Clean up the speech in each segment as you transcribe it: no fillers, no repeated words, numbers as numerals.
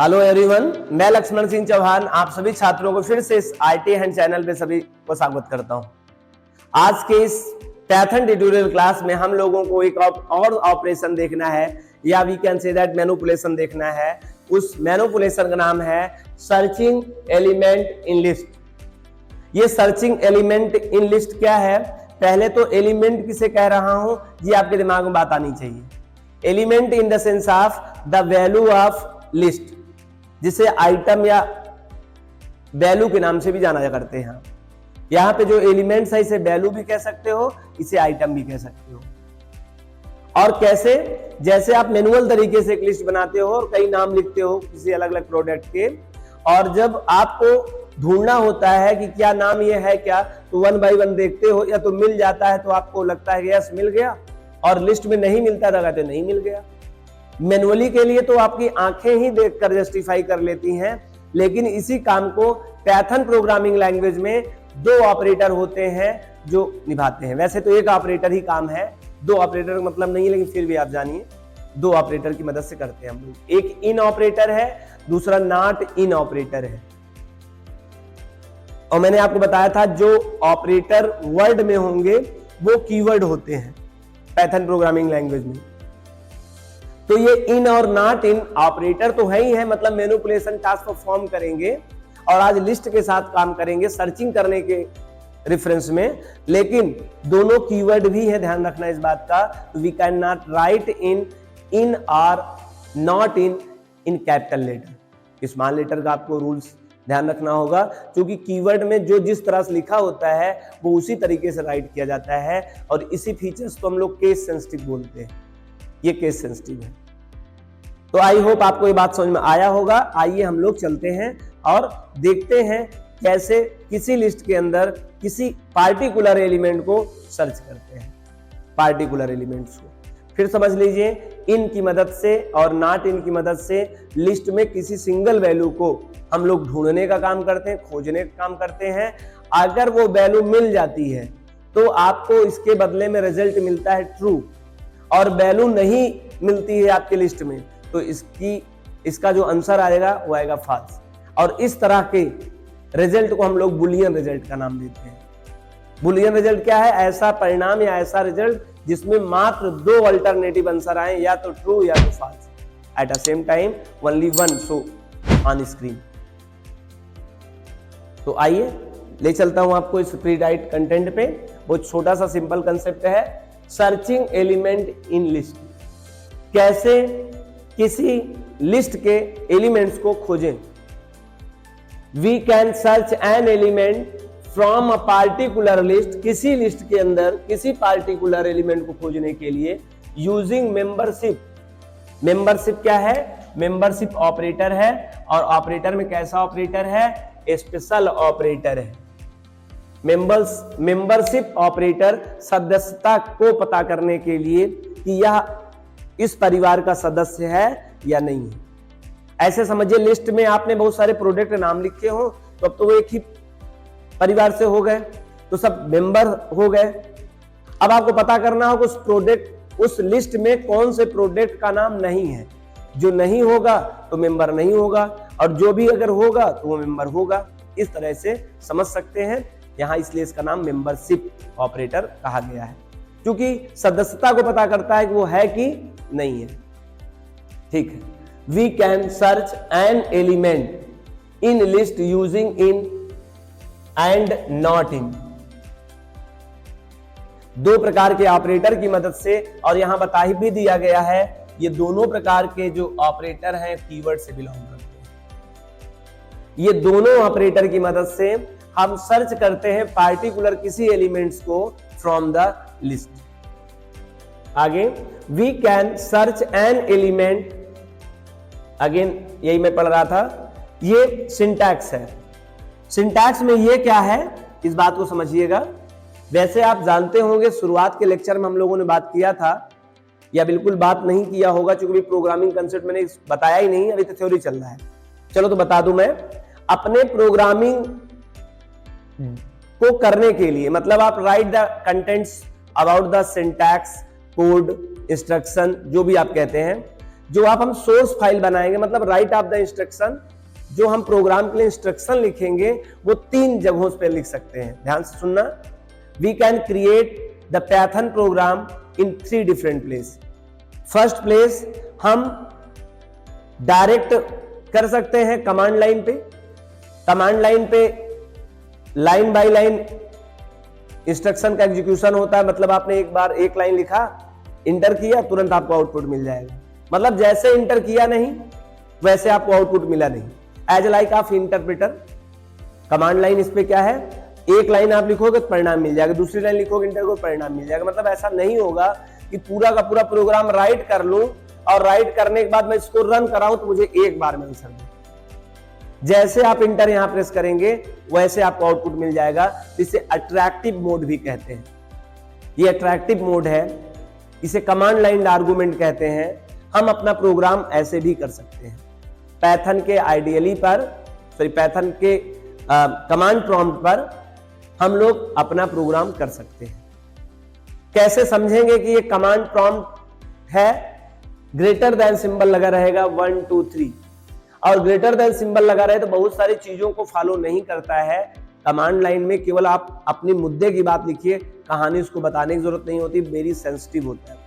Hello everyone, मैं लक्ष्मण सिंह चौहान आप सभी छात्रों को फिर से इस आईटी हैंड चैनल पे सभी को स्वागत करता हूं। आज के इस पाइथन ट्यूटोरियल क्लास में हम लोगों को एक और ऑपरेशन देखना है, या we can say that manipulation देखना है। उस मैनिपुलेशन का नाम है सर्चिंग एलिमेंट इन लिस्ट। ये सर्चिंग एलिमेंट इन लिस्ट क्या है? पहले तो एलिमेंट किसे कह रहा हूं, ये आपके दिमाग में बात आनी चाहिए। Element in the sense of the value of list, जिसे आइटम या वैल्यू के नाम से भी जाना करते हैं। यहां पे जो एलिमेंट्स है इसे वैल्यू भी कह सकते हो, इसे आइटम भी कह सकते हो। और कैसे? जैसे आप मैनुअल तरीके से एक लिस्ट बनाते हो और कई नाम लिखते हो किसी अलग अलग प्रोडक्ट के, और जब आपको ढूंढना होता है कि क्या नाम ये है क्या, तो 1 बाय 1 देखते हो, या तो मिल जाता है तो आपको लगता है कि यस मिल गया, और लिस्ट में नहीं मिलता था तो नहीं मिल गया। मैनुअली के लिए तो आपकी आंखें ही देखकर जस्टिफाई कर लेती हैं, लेकिन इसी काम को पाइथन प्रोग्रामिंग लैंग्वेज में 2 ऑपरेटर होते हैं जो निभाते हैं। वैसे तो एक ऑपरेटर ही काम है, 2 ऑपरेटर का मतलब नहीं है, लेकिन फिर भी आप जानिए 2 ऑपरेटर की मदद से करते हैं हम लोग। एक इन ऑपरेटर है, दूसरा नॉट इन ऑपरेटर है। और मैंने आपको बताया था जो ऑपरेटर वर्ड में होंगे वो कीवर्ड होते हैं पाइथन प्रोग्रामिंग लैंग्वेज में। तो ये इन और नॉट इन ऑपरेटर तो है ही है, मतलब मैनिपुलेशन टास्क परफॉर्म करेंगे, और आज लिस्ट के साथ काम करेंगे सर्चिंग करने के रेफरेंस में। लेकिन दोनों कीवर्ड भी है, ध्यान रखना इस बात का। We can not write in और not in capital letter. Small letter का आपको रूल्स ध्यान रखना होगा, क्योंकि कीवर्ड में जो जिस तरह से लिखा होता है वो उसी तरीके से राइट किया जाता है, और इसी फीचर्स को हम लोग केस सेंसिटिव बोलते हैं। ये केस सेंसिटिव है। तो आई होप आपको ये बात समझ में आया होगा। आइए हम लोग चलते हैं और देखते हैं कैसे किसी लिस्ट के अंदर किसी पार्टिकुलर एलिमेंट को सर्च करते हैं। पार्टिकुलर एलिमेंट्स को फिर समझ लीजिए, इन की मदद से और नॉट इन की मदद से लिस्ट में किसी सिंगल वैल्यू को हम लोग ढूंढने का काम करते हैं, खोजने का काम करते हैं। अगर वो वैल्यू मिल जाती है तो आपको इसके बदले में रिजल्ट मिलता है ट्रू, और वैल्यू नहीं मिलती है आपके लिस्ट में तो इसका जो आंसर आएगा वो आएगा फॉल्स। और इस तरह के रिजल्ट को हम लोग बुलियन रिजल्ट का नाम देते हैं। बुलियन रिजल्ट क्या है? ऐसा परिणाम या ऐसा रिजल्ट जिसमें मात्र 2 अल्टरनेटिव आंसर आए, या तो ट्रू या तो false, at the same time only one show on screen. तो आइए ले चलता हूं आपको इस प्री राइट कंटेंट पे। बहुत छोटा सा सिंपल कंसेप्ट है, सर्चिंग एलिमेंट इन लिस्ट। कैसे किसी लिस्ट के एलिमेंट्स को खोजें। We can search an element from a particular list. किसी लिस्ट के अंदर किसी पार्टिकुलर एलिमेंट को खोजने के लिए यूजिंग मेंबरशिप। मेंबरशिप क्या है? मेंबरशिप ऑपरेटर है, और ऑपरेटर में कैसा ऑपरेटर है? स्पेशल ऑपरेटर है। मेंबरशिप ऑपरेटर सदस्यता को पता करने के लिए कि यह इस परिवार का सदस्य है या नहीं है। ऐसे समझिए, लिस्ट में आपने बहुत सारे प्रोडक्ट नाम लिखे हो, तो अब तो वो एक ही परिवार से हो गए, तो सब मेंबर हो गए। अब आपको पता करना होगा उस प्रोडक्ट, उस लिस्ट में कौन से प्रोडक्ट का नाम नहीं है। जो नहीं होगा तो मेंबर नहीं होगा, और जो भी अगर होगा तो वो मेंबर होगा। इस तरह से समझ सकते हैं यहां, इसलिए इसका नाम मेंबरशिप ऑपरेटर कहा गया है, क्योंकि सदस्यता को पता करता है कि वो है कि नहीं है। ठीक है। We can search an element in list using in and not in. 2 प्रकार के ऑपरेटर की मदद से, और यहां बता ही भी दिया गया है ये दोनों प्रकार के जो ऑपरेटर हैं कीवर्ड से बिलोंग करते हैं। ये दोनों ऑपरेटर की मदद से हम सर्च करते हैं पार्टिकुलर किसी एलिमेंट्स को फ्रॉम द लिस्ट। आगे, we can search an element, again यही मैं पढ़ रहा था, ये सिंटैक्स है। सिंटैक्स में ये क्या है, इस बात को समझिएगा। वैसे आप जानते होंगे, शुरुआत के लेक्चर में हम लोगों ने बात किया था, या बिल्कुल बात नहीं किया होगा, क्योंकि प्रोग्रामिंग कंसेप्ट मैंने बताया ही नहीं, अभी तो थ्योरी चल रहा है। चलो तो बता दूं मैं, अपने प्रोग्रामिंग को करने के लिए, मतलब आप right the contents about the syntax, code, instruction, जो भी आप कहते हैं, जो हम सोर्स फाइल बनाएंगे, मतलब राइट ऑफ द इंस्ट्रक्शन, जो हम प्रोग्राम के लिए इंस्ट्रक्शन लिखेंगे वो 3 जगहों पे लिख सकते हैं। ध्यान से सुनना, we can create the python program in 3 different place. First place हम डायरेक्ट कर सकते हैं कमांड लाइन पे। कमांड लाइन पे लाइन बाय लाइन इंस्ट्रक्शन का एग्जीक्यूशन होता है, मतलब आपने एक बार एक लाइन लिखा, इंटर किया, तुरंत आपको आउटपुट मिल जाएगा। मतलब जैसे इंटर किया नहीं वैसे आपको आउटपुट मिला नहीं। As like of interpreter, command line इस पे क्या है, एक लाइन आप लिखोगे तो परिणाम मिल जाएगा, दूसरी लाइन लिखोगे इंटर को परिणाम मिल जाएगा। मतलब ऐसा नहीं होगा कि पूरा का पूरा प्रोग्राम राइट कर लूं और राइट करने के बाद मैं इसको रन कराऊं तो मुझे एक बार में आंसर मिले। जैसे आप इंटर यहां प्रेस करेंगे वैसे आपको आउटपुट मिल जाएगा। इसे अट्रैक्टिव मोड भी कहते हैं। ये अट्रैक्टिव मोड है, इसे कमांड लाइन आर्गुमेंट कहते हैं। हम अपना प्रोग्राम ऐसे भी कर सकते हैं। पाइथन के आइडियली पर, पाइथन के कमांड प्रॉम्प्ट पर हम लोग अपना प्रोग्राम कर सकते हैं। कैसे समझेंगे कि ये कमांड प्रॉम्प्ट है? ग्रेटर देन सिंबल लगा रहेगा 1 2 3, और ग्रेटर देन सिंबल लगा रहे तो बहुत सारी चीजों को फॉलो नहीं करता है। कमांड लाइन में केवल आप अपने मुद्दे की बात लिखिए, कहानी उसको बताने की जरूरत नहीं होती, वेरी सेंसिटिव होता है।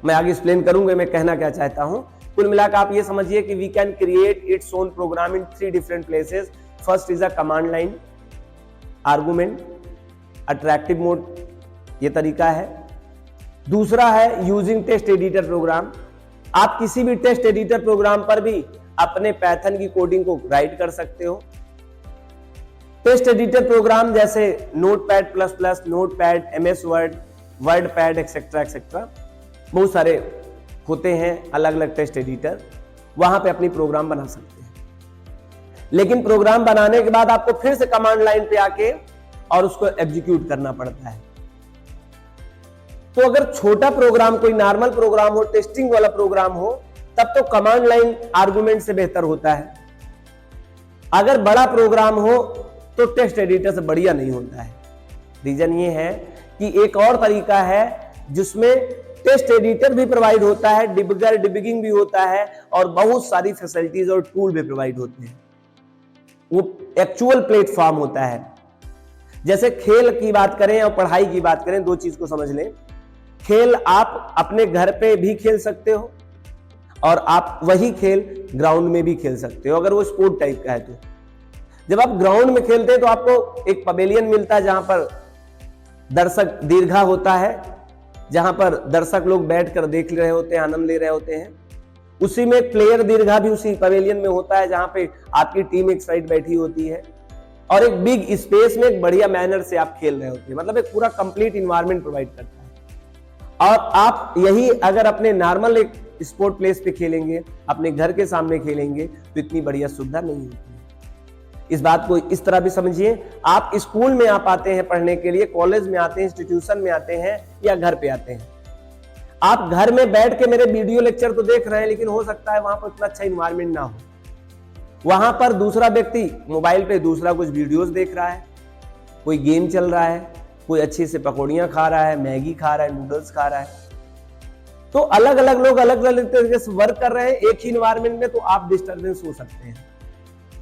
मैं आगे एक्सप्लेन करूंगा मैं कहना क्या चाहता हूं। कुल मिलाकर आप ये समझिए कि we can create its own program in 3 different places. First is a command line argument, attractive mode, ये तरीका है। दूसरा है यूजिंग टेक्स्ट एडिटर प्रोग्राम। आप किसी भी टेक्स्ट एडिटर प्रोग्राम पर भी अपने पाइथन की कोडिंग को राइट कर सकते हो। टेक्स्ट एडिटर प्रोग्राम जैसे notepad plus plus, notepad, MS word, WordPad etcetera etcetera, बहुत सारे होते हैं अलग अलग टेक्स्ट एडिटर, वहां पे अपनी प्रोग्राम बना सकते हैं। लेकिन प्रोग्राम बनाने के बाद आपको फिर से कमांड लाइन पे आके और उसको एग्जीक्यूट करना पड़ता है। तो अगर छोटा प्रोग्राम, कोई नॉर्मल प्रोग्राम हो, टेस्टिंग वाला प्रोग्राम हो, तब तो कमांड लाइन आर्गुमेंट से बेहतर होता है। अगर बड़ा प्रोग्राम हो तो टेक्स्ट एडिटर से बढ़िया नहीं होता है। रीजन ये है कि एक और तरीका है जिसमें टेक्स्ट एडिटर भी प्रोवाइड होता है, डिबगर डिबगिंग भी होता है, और बहुत सारी फैसिलिटीज और टूल भी प्रोवाइड होते हैं। वो एक्चुअल प्लेटफॉर्म होता है। जैसे खेल की बात करें और पढ़ाई की बात करें, 2 चीज को समझ लें। खेल आप अपने घर पे भी खेल सकते हो और आप वही खेल ग्राउंड में भी खेल सकते हो, अगर वो स्पोर्ट टाइप का है तो। जब आप ग्राउंड में खेलते हैं तो आपको एक पवेलियन मिलता है जहां पर दर्शक दीर्घा होता है, जहां पर दर्शक लोग बैठकर देख रहे होते हैं, आनंद ले रहे होते हैं। उसी में प्लेयर दीर्घा भी उसी पवेलियन में होता है जहां पे आपकी टीम एक साइड बैठी होती है, और एक बिग स्पेस में एक बढ़िया मैनर से आप खेल रहे होते हैं। मतलब एक पूरा कंप्लीट इन्वायरमेंट प्रोवाइड करता है। और आप यही अगर अपने नॉर्मल एक स्पोर्ट प्लेस पे खेलेंगे, अपने घर के सामने खेलेंगे, तो इतनी बढ़िया सुविधा नहीं होती है। इस बात को इस तरह भी समझिए, आप स्कूल में आप आते हैं पढ़ने के लिए, कॉलेज में आते हैं, इंस्टीट्यूशन में आते हैं, या घर पे आते हैं। आप घर में बैठ के मेरे वीडियो लेक्चर तो देख रहे हैं, लेकिन हो सकता है वहां पर इतना अच्छा इन्वायरमेंट ना हो। वहां पर दूसरा व्यक्ति मोबाइल पे दूसरा कुछ वीडियोस देख रहा है, कोई गेम चल रहा है, कोई अच्छे से पकौड़ियां खा रहा है, मैगी खा रहा है, नूडल्स खा रहा है। तो अलग अलग लोग अलग अलग तरीके से वर्क कर रहे हैं एक ही इन्वायरमेंट में, तो आप डिस्टर्बेंस हो सकते हैं।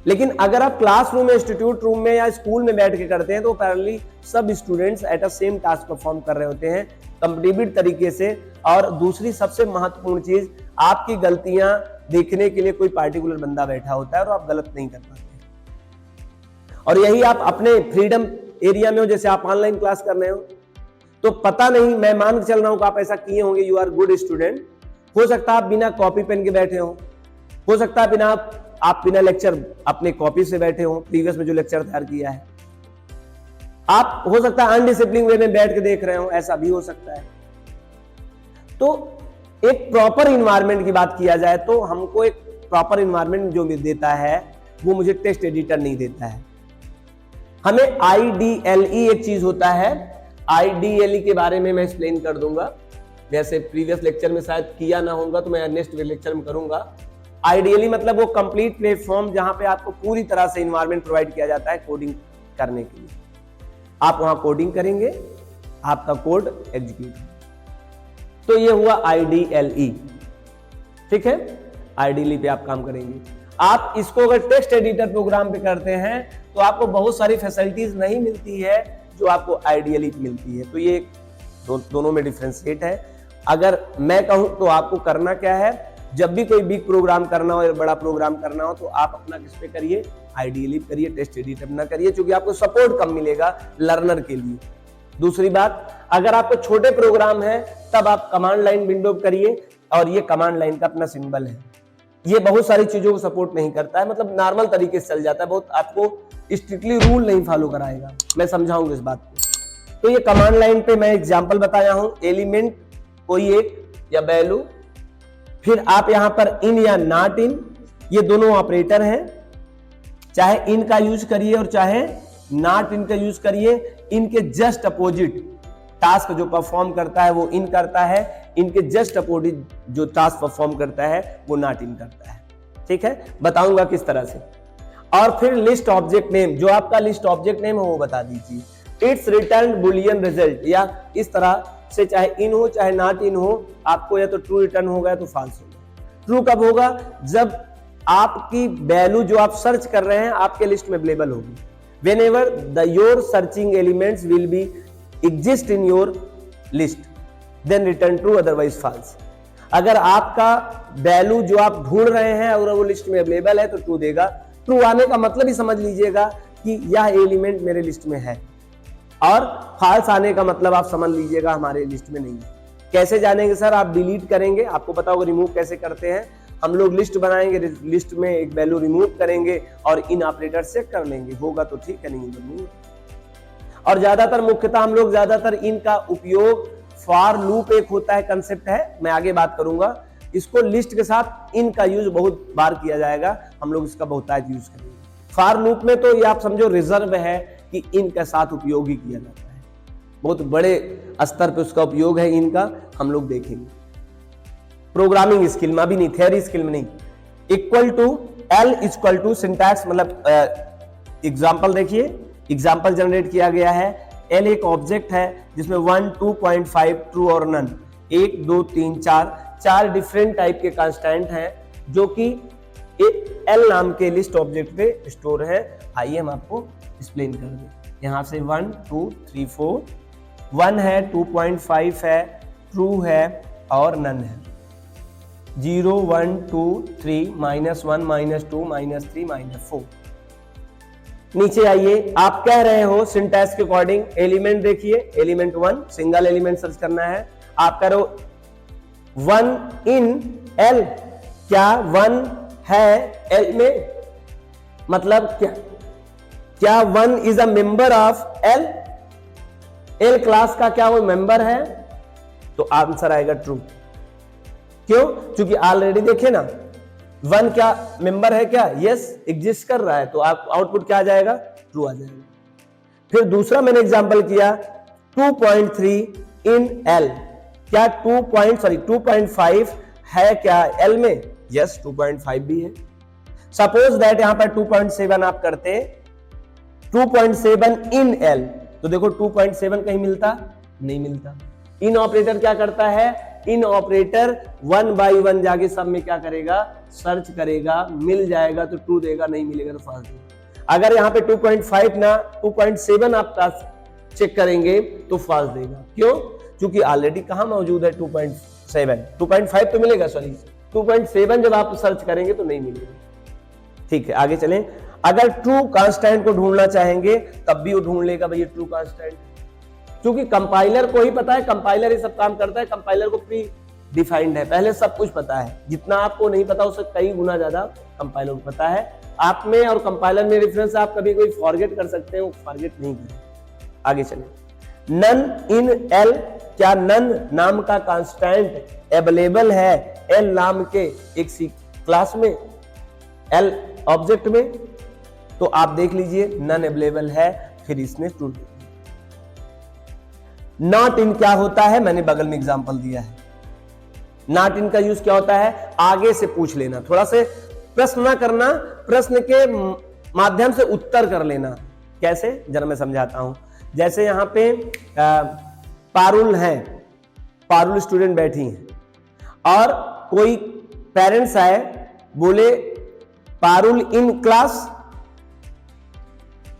लेकिन अगर आप क्लासरूम में, इंस्टीट्यूट रूम में या स्कूल में बैठ के करते हैं तो पैरेलली सब students at a same task perform कर रहे होते हैं कंपेटिटिव तरीके से। और दूसरी सबसे महत्वपूर्ण चीज, आपकी गलतियां देखने के लिए कोई पार्टिकुलर बंदा बैठा होता है और आप गलत नहीं कर पाते। और यही आप अपने फ्रीडम एरिया में हो, जैसे आप ऑनलाइन क्लास कर रहे हो, तो पता नहीं, मैं मान के चल रहा हूं कि आप ऐसा किए होंगे, यू आर गुड स्टूडेंट। हो सकता है आप बिना कॉपी पेन के बैठे हो सकता है आप बिना लेक्चर अपने कॉपी से बैठे हो, प्रीवियस में जो लेक्चर तैयार किया है। आप हो सकता है अनडिसिप्लिन वे में बैठ के देख रहे हो, ऐसा भी हो सकता है। तो एक प्रॉपर इन्वायरमेंट की बात किया जाए तो हमको एक प्रॉपर इन्वायरमेंट जो देता है वो मुझे टेक्स्ट एडिटर नहीं देता है। हमें IDLE एक चीज होता है, IDLE के बारे में मैं एक्सप्लेन कर दूंगा, जैसे प्रीवियस लेक्चर में शायद किया ना होगा तो मैं नेक्स्ट लेक्चर में करूंगा। IDLE मतलब वो कंप्लीट प्लेटफॉर्म जहां पे आपको पूरी तरह से इन्वायरमेंट प्रोवाइड किया जाता है कोडिंग करने के लिए। आप वहां कोडिंग करेंगे, आपका कोड एग्जीक्यूट होगा। तो ये हुआ IDLE। ठीक है, आइडियली पे आप काम करेंगे। आप इसको अगर टेक्स्ट एडिटर प्रोग्राम पे करते हैं तो आपको बहुत सारी फैसिलिटीज नहीं मिलती है जो आपको आइडियली मिलती है। तो ये दोनों में डिफरेंशिएट है। अगर मैं कहूं तो आपको करना क्या है, जब भी कोई बिग प्रोग्राम करना हो या बड़ा प्रोग्राम करना हो तो आप अपना किस पे करिए, आइडियली करिए, टेक्स्ट एडिटर ना करिए, क्योंकि आपको सपोर्ट कम मिलेगा लर्नर के लिए। दूसरी बात, अगर आपको छोटे प्रोग्राम है तब आप कमांड लाइन विंडो करिए, और ये कमांड लाइन का अपना सिंबल है। ये बहुत सारी चीजों को सपोर्ट नहीं करता है, मतलब नॉर्मल तरीके से चल जाता है, बहुत आपको स्ट्रिक्टली रूल नहीं फॉलो कराएगा। मैं समझाऊंगा इस बात को। तो ये कमांड लाइन पे मैं एग्जांपल बताया हूं, एलिमेंट कोई एक या वैल्यू, फिर आप यहां पर इन या नॉट इन, ये दोनों ऑपरेटर हैं, चाहे इन का यूज करिए और चाहे नॉट इन का यूज करिए। इनके जस्ट अपोजिट टास्क जो परफॉर्म करता है वो इन करता है, इनके जस्ट अपोजिट जो टास्क परफॉर्म करता है वो नॉट इन करता है। ठीक है, बताऊंगा किस तरह से। और फिर लिस्ट ऑब्जेक्ट नेम, जो आपका लिस्ट ऑब्जेक्ट नेम है वो बता दीजिए। इट्स रिटर्न बुलियन रिजल्ट, या इस तरह से चाहे इन हो चाहे नॉट इन हो, आपको या तो ट्रू रिटर्न होगा या तो फॉल्स होगा। ट्रू कब होगा, जब आपकी वैल्यू जो आप सर्च कर रहे हैं आपके लिस्ट में अवेलेबल होगी। whenever the your searching elements will be exist in your list then return true otherwise false। अगर आपका वैल्यू जो आप ढूंढ रहे हैं अगर वो लिस्ट में अवेलेबल है तो ट्रू देगा। ट्रू आने का मतलब ही समझ लीजिएगा कि यह एलिमेंट मेरे लिस्ट में है, और फॉल्स आने का मतलब आप समझ लीजिएगा हमारे लिस्ट में नहीं है। कैसे जानेंगे सर, आप डिलीट करेंगे, आपको पता होगा रिमूव कैसे करते हैं। हम लोग लिस्ट बनाएंगे, लिस्ट में एक वैल्यू रिमूव करेंगे और इन ऑपरेटर चेक कर लेंगे, होगा तो ठीक है, नहीं तो नहीं। और ज्यादातर मुख्यतः हम लोग ज्यादातर इनका उपयोग फॉर लूप एक होता है, कंसेप्ट है, मैं आगे बात करूंगा। इसको लिस्ट के साथ इनका यूज बहुत बार किया जाएगा, हम लोग इसका बहुतायत यूज करेंगे। फॉर लूप में तो ये आप समझो रिजर्व है कि इनके साथ उपयोग ही किया जाता है, बहुत बड़े स्तर पे उसका उपयोग है इनका, हम लोग देखेंगे। प्रोग्रामिंग स्किल में, अभी नहीं, थ्योरी स्किल में नहीं। Equal to L equal to syntax, मतलब एग्जांपल देखिए, एग्जांपल जनरेट किया गया है। एल एक ऑब्जेक्ट है जिसमें 1, 2.5 ट्रू और नन, 1, 2, 3, 4 डिफरेंट टाइप के कांस्टेंट हैं जो कि एल नाम के लिस्ट ऑब्जेक्ट पे स्टोर है। आइए हम आपको एक्सप्लेन कर दें। यहां से 1, 2, 3, 4, 1 है, 2.5 है, ट्रू है और नन है। 0, 1, 2, 3, -1, -2, -3, -4। नीचे आइए, आप कह रहे हो सिंटैक्स के अकॉर्डिंग, एलिमेंट देखिए, एलिमेंट 1 सिंगल एलिमेंट सर्च करना है। आप कह रहे हो 1 इन एल, क्या 1 है एल में, मतलब क्या 1 is a member of L, L class का क्या वो मेंबर है, तो आंसर आएगा ट्रू। क्यों, क्योंकि ऑलरेडी देखे ना 1 क्या मेंबर है, क्या यस एग्जिस्ट कर रहा है, तो आप आउटपुट क्या आ जाएगा, ट्रू आ जाएगा। फिर दूसरा मैंने एग्जांपल किया 2.3 इन एल, क्या 2.5 है क्या एल में, यस 2.5 भी है। सपोज दैट यहां पर 2.7 आप करते, 2.7 इन एल, तो देखो 2.7 कहीं मिलता नहीं मिलता। इन ऑपरेटर क्या करता है, इन ऑपरेटर 1 by 1 जाके सब में क्या करेगा, सर्च करेगा, मिल जाएगा तो ट्रू देगा, नहीं मिलेगा तो फॉल्स देगा। अगर यहाँ पे 2.5 ना 2.7 आप चेक करेंगे तो फॉल्स देगा। क्यों, क्योंकि ऑलरेडी कहां मौजूद है 2.7, 2.5 तो मिलेगा, सॉरी 2.7 जब आप सर्च करेंगे तो नहीं मिलेगा। ठीक है, आगे चलें। अगर ट्रू कांस्टेंट को ढूंढना चाहेंगे तब भी वो ढूंढ लेगा भैया ट्रू कांस्टेंट, क्योंकि कंपाइलर को ही पता है, कंपाइलर ये सब काम करता है, कंपाइलर को प्री डिफाइंड है, पहले सब कुछ पता है, जितना आपको नहीं पता उससे कई गुना ज्यादा कंपाइलर को पता है। आप में और कंपाइलर में डिफरेंस आप कभी कोई फॉरगेट कर सकते हैं, वो फॉरगेट नहीं करें। आगे चलें, नन इन एल, क्या नन नाम का कांस्टेंट अवेलेबल है एल नाम के एक सी क्लास में, एल ऑब्जेक्ट में, तो आप देख लीजिए नन अवेलेबल है, फिर इसने ट्रू। नॉट इन क्या होता है, मैंने बगल में एग्जांपल दिया है। नॉट इन का यूज क्या होता है, आगे से पूछ लेना, थोड़ा से प्रश्न ना करना, प्रश्न के माध्यम से उत्तर कर लेना। कैसे, जरा मैं समझाता हूं। जैसे यहां पे पारुल है, पारुल स्टूडेंट बैठी है और कोई पेरेंट्स आए, बोले पारुल इन क्लास,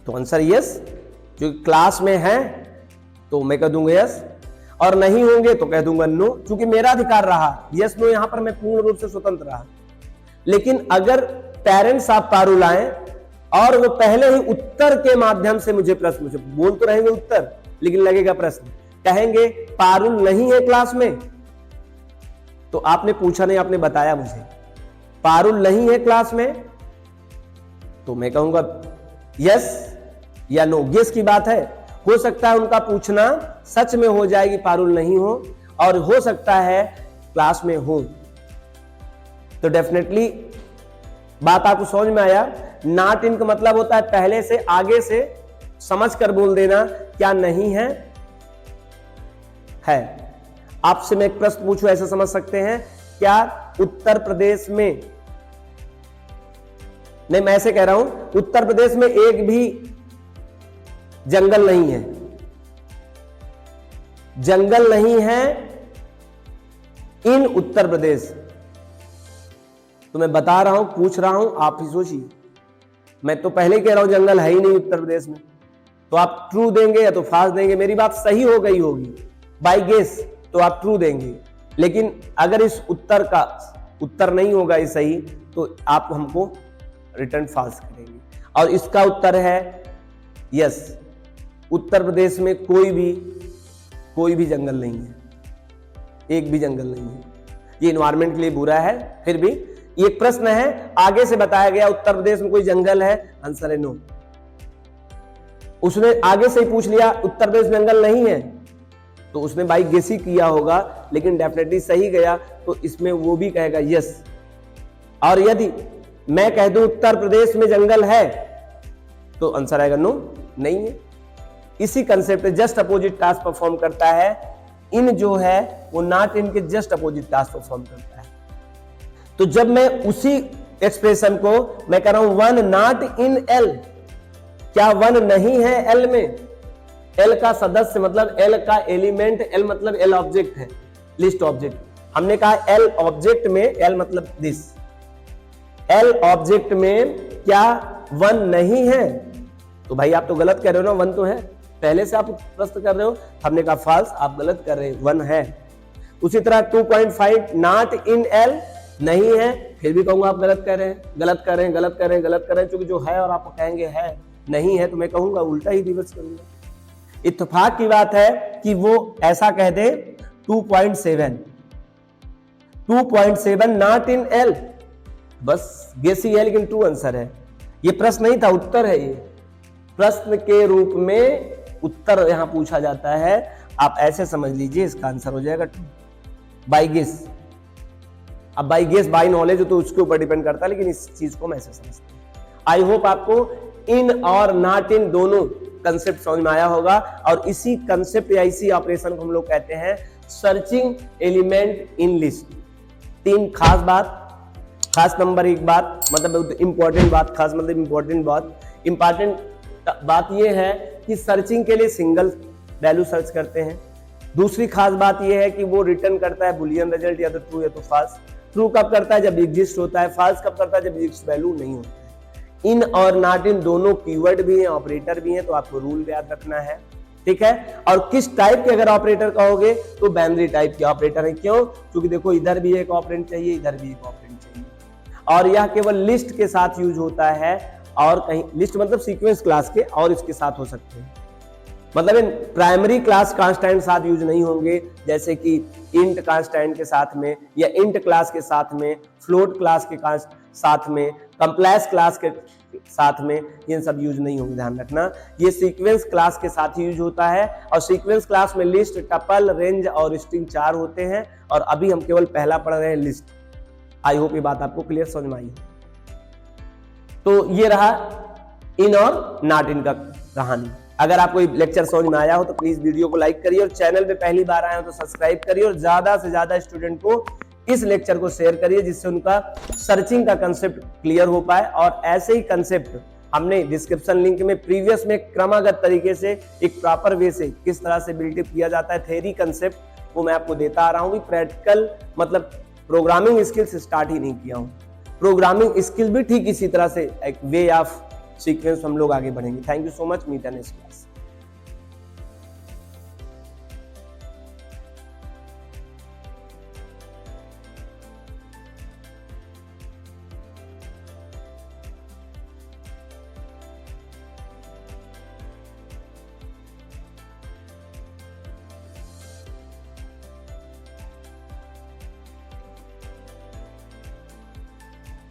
तो आंसर यस, जो क्लास में है तो मैं कह दूंगा यस, और नहीं होंगे तो कह दूंगा नो, क्योंकि मेरा अधिकार रहा, यस नो यहां पर मैं पूर्ण रूप से स्वतंत्र रहा। लेकिन अगर पेरेंट्स आप पारुल आए और वो पहले ही उत्तर के माध्यम से मुझे प्रश्न, मुझे बोल तो रहेंगे उत्तर लेकिन लगेगा प्रश्न, कहेंगे पारुल नहीं है क्लास में, तो आपने पूछा नहीं, आपने बताया मुझे पारुल नहीं है क्लास में, तो मैं कहूंगा यस या नो। गेस की बात है, हो सकता है उनका पूछना सच में हो जाए कि पारुल नहीं हो, और हो सकता है क्लास में हो। तो डेफिनेटली बात आपको समझ में आया। नॉट इन का मतलब होता है पहले से, आगे से समझ कर बोल देना क्या नहीं है, है। आपसे मैं एक प्रश्न पूछूं, ऐसा समझ सकते हैं, क्या उत्तर प्रदेश में, नहीं मैं ऐसे कह रहा हूं, उत्तर प्रदेश में एक भी जंगल नहीं है, जंगल नहीं है इन उत्तर प्रदेश। तो मैं बता रहा हूं, पूछ रहा हूं, आप ही सोचिए। मैं तो पहले कह रहा हूं जंगल है ही नहीं उत्तर प्रदेश में, तो आप ट्रू देंगे या तो फाल्स देंगे। मेरी बात सही हो गई होगी बाय गेस तो आप ट्रू देंगे, लेकिन अगर इस उत्तर का उत्तर नहीं होगा ये सही, तो आप हमको रिटर्न फाल्स करेंगे। और इसका उत्तर है यस, उत्तर प्रदेश में कोई भी जंगल नहीं है, एक भी जंगल नहीं है। ये एनवायरमेंट के लिए बुरा है, फिर भी ये प्रश्न है, आगे से बताया गया उत्तर प्रदेश में कोई जंगल है, आंसर है नो। उसने आगे से ही पूछ लिया उत्तर प्रदेश में जंगल नहीं है, तो उसने बाई गेस ही किया होगा, लेकिन डेफिनेटली सही गया, तो इसमें वो भी कहेगा यस। और यदि मैं कह दूं उत्तर प्रदेश में जंगल है, तो आंसर आएगा नो, नहीं है। इसी concept just opposite task perform करता है। इन जो है वो नॉट इन के जस्ट अपोजिट टास्क परफॉर्म करता है। तो जब मैं उसी एक्सप्रेशन को मैं कह रहा हूं वन नॉट इन एल, क्या वन नहीं है एल में? एल का सदस्य मतलब एल का एलिमेंट, एल मतलब एल ऑब्जेक्ट है, लिस्ट ऑब्जेक्ट। हमने कहा एल ऑब्जेक्ट में, एल मतलब दिस, एल ऑब्जेक्ट में क्या वन नहीं है? तो भाई आप तो गलत कर रहे हो ना, वन तो है, पहले से आप प्रश्न कर रहे हो। हमने कहा फॉल्स, आप गलत कर रहे हो, वन है। उसी तरह 2.5 नॉट इन एल, नहीं है, फिर भी कहूंगा आप गलत कर रहे हैं, गलत कर रहे हैं, गलत कर रहे हैं, गलत कर रहे हैं, क्योंकि जो है और आप कहेंगे है, नहीं है, तो मैं कहूंगा उल्टा ही रिवर्स करूंगा। इत्तेफाक की बात है कि वो ऐसा कह दे 2.7 नॉट इन एल, बस गेस ही है, लेकिन ट्रू आंसर है। ये प्रश्न नहीं था, उत्तर है। ये प्रश्न के रूप में उत्तर यहां पूछा जाता है, आप ऐसे समझ लीजिए, इसका आंसर हो जाएगा ट्रू बाय गेस। अब बाय गेस बाय नॉलेज तो उसके ऊपर डिपेंड करता है, लेकिन इस चीज को मैं ऐसे समझता हूं। आई होप आपको इन और नॉट इन दोनों कंसेप्ट समझ में आया होगा, और इसी कंसेप्ट या इसी ऑपरेशन को हम लोग कहते हैं सर्चिंग एलिमेंट इन लिस्ट। तीन खास बात, खास नंबर एक बात, मतलब इंपॉर्टेंट बात, खास मतलब इंपॉर्टेंट बात। इंपॉर्टेंट बात यह है कि सर्चिंग के लिए सिंगल वैल्यू सर्च करते हैं। दूसरी खास बात यह है कि वो रिटर्न करता है बुलियन रिजल्ट, या तो ट्रू या तो फॉल्स। ट्रू कब करता है? जब एग्जिस्ट होता है। फॉल्स कब करता है? जब एग्जिस्ट वैल्यू नहीं होता है। इन और नॉट इन दोनों कीवर्ड भी हैं, ऑपरेटर भी हैं, तो आपको रूल याद रखना है, ठीक है। और किस टाइप के अगर ऑपरेटर कहोगे तो बाइनरी टाइप के ऑपरेटर है। क्यों? क्योंकि देखो इधर भी एक ऑपरेंड चाहिए, इधर भी एक ऑपरेंड चाहिए, और यह केवल लिस्ट के साथ यूज होता है, और कहीं लिस्ट मतलब सीक्वेंस क्लास के, और इसके साथ हो सकते हैं, मतलब इन प्राइमरी क्लास कांस्टेंट साथ यूज नहीं होंगे, जैसे कि इंट कांस्टेंट के साथ में, या इंट क्लास के साथ में, फ्लोट क्लास के साथ में, कंप्लेक्स क्लास के साथ में, ये सब यूज नहीं होंगे, ध्यान रखना। ये सीक्वेंस क्लास के साथ यूज होता है, और सीक्वेंस क्लास में लिस्ट, टपल, रेंज और स्ट्रिंग 4 होते हैं, और अभी हम केवल पहला पढ़ रहे हैं, लिस्ट। आई होप ये बात आपको क्लियर समझ में आई। तो ये रहा इन और नॉट इन का कहानी। अगर आपको ये लेक्चर समझ में आया हो तो प्लीज वीडियो को लाइक करिए, और चैनल पे पहली बार आए हो तो सब्सक्राइब करिए, और ज्यादा से ज्यादा स्टूडेंट को इस लेक्चर को शेयर करिए, जिससे उनका सर्चिंग का कंसेप्ट क्लियर हो पाए। और ऐसे ही कंसेप्ट हमने डिस्क्रिप्शन लिंक में प्रीवियस में क्रमागत तरीके से एक प्रॉपर वे से किस तरह से बिल्डअप किया जाता है थ्योरी कंसेप्ट, वो मैं आपको देता आ रहा हूँ। प्रैक्टिकल मतलब प्रोग्रामिंग स्किल्स स्टार्ट ही नहीं किया हूं। प्रोग्रामिंग स्किल भी ठीक इसी तरह से एक वे ऑफ सीक्वेंस हम लोग आगे बढ़ेंगे। Thank you so much, meet in next class.